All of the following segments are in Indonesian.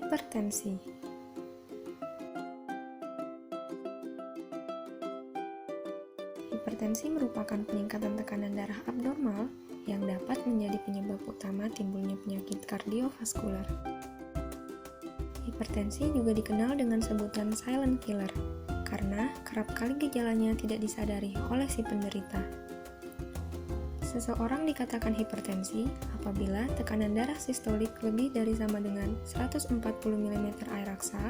Hipertensi. Hipertensi merupakan peningkatan tekanan darah abnormal yang dapat menjadi penyebab utama timbulnya penyakit kardiovaskular. Hipertensi juga dikenal dengan sebutan silent killer karena kerap kali gejalanya tidak disadari oleh si penderita. Seseorang dikatakan hipertensi apabila tekanan darah sistolik lebih dari sama dengan 140 mm air raksa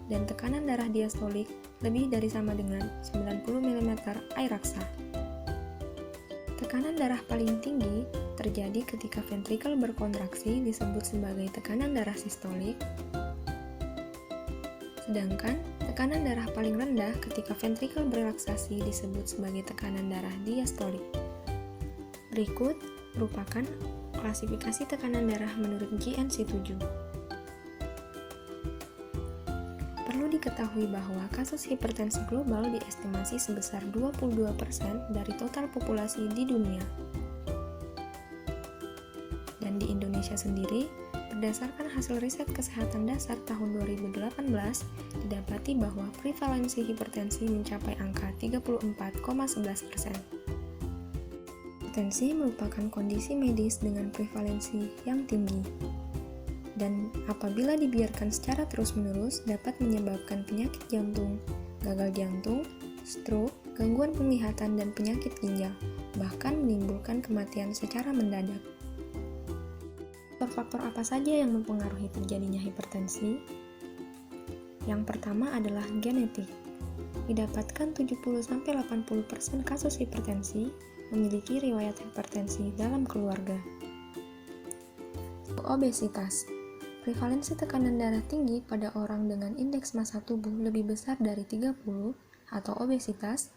dan tekanan darah diastolik lebih dari sama dengan 90 mm air raksa. Tekanan darah paling tinggi terjadi ketika ventrikel berkontraksi disebut sebagai tekanan darah sistolik, sedangkan tekanan darah paling rendah ketika ventrikel berelaksasi disebut sebagai tekanan darah diastolik. Berikut merupakan klasifikasi tekanan darah menurut JNC7. Perlu diketahui bahwa kasus hipertensi global diestimasi sebesar 22% dari total populasi di dunia. Dan di Indonesia sendiri, berdasarkan hasil riset kesehatan dasar tahun 2018, didapati bahwa prevalensi hipertensi mencapai angka 34,11%. Hipertensi merupakan kondisi medis dengan prevalensi yang tinggi, dan apabila dibiarkan secara terus-menerus dapat menyebabkan penyakit jantung, gagal jantung, stroke, gangguan penglihatan, dan penyakit ginjal, bahkan menimbulkan kematian secara mendadak. Faktor apa saja yang mempengaruhi terjadinya hipertensi? Yang pertama adalah genetik. Didapatkan 70-80% kasus hipertensi memiliki riwayat hipertensi dalam keluarga. Obesitas. Prevalensi tekanan darah tinggi pada orang dengan indeks massa tubuh lebih besar dari 30 atau obesitas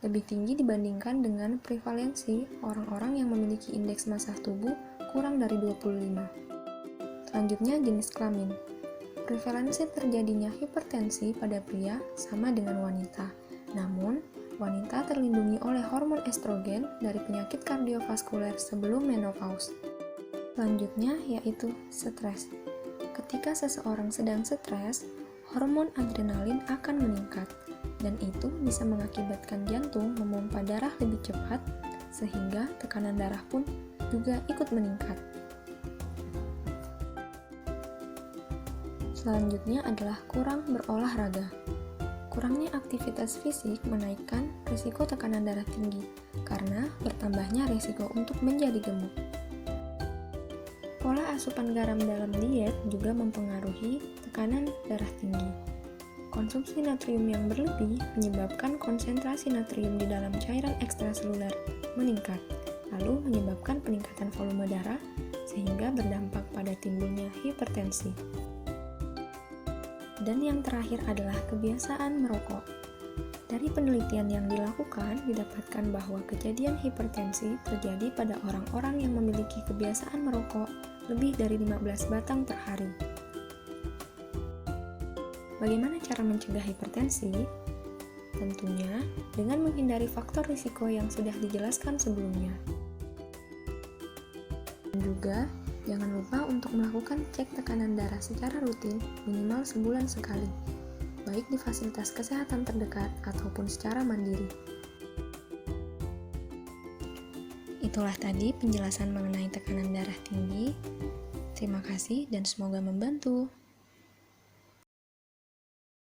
lebih tinggi dibandingkan dengan prevalensi orang-orang yang memiliki indeks massa tubuh kurang dari 25. Selanjutnya, jenis kelamin. Prevalensi terjadinya hipertensi pada pria sama dengan wanita. Namun, wanita terlindungi oleh hormon estrogen dari penyakit kardiovaskuler sebelum menopause. Selanjutnya yaitu stres. Ketika seseorang sedang stres, hormon adrenalin akan meningkat, dan itu bisa mengakibatkan jantung memompa darah lebih cepat, sehingga tekanan darah pun juga ikut meningkat. Selanjutnya adalah kurang berolahraga. Kurangnya aktivitas fisik menaikkan risiko tekanan darah tinggi karena bertambahnya risiko untuk menjadi gemuk. Pola asupan garam dalam diet juga mempengaruhi tekanan darah tinggi. Konsumsi natrium yang berlebih menyebabkan konsentrasi natrium di dalam cairan ekstraseluler meningkat, lalu menyebabkan peningkatan volume darah sehingga berdampak pada timbulnya hipertensi. Dan yang terakhir adalah kebiasaan merokok. Dari penelitian yang dilakukan, didapatkan bahwa kejadian hipertensi terjadi pada orang-orang yang memiliki kebiasaan merokok lebih dari 15 batang per hari. Bagaimana cara mencegah hipertensi? Tentunya dengan menghindari faktor risiko yang sudah dijelaskan sebelumnya. Dan juga jangan lupa untuk melakukan cek tekanan darah secara rutin minimal sebulan sekali, baik di fasilitas kesehatan terdekat ataupun secara mandiri. Itulah tadi penjelasan mengenai tekanan darah tinggi. Terima kasih dan semoga membantu.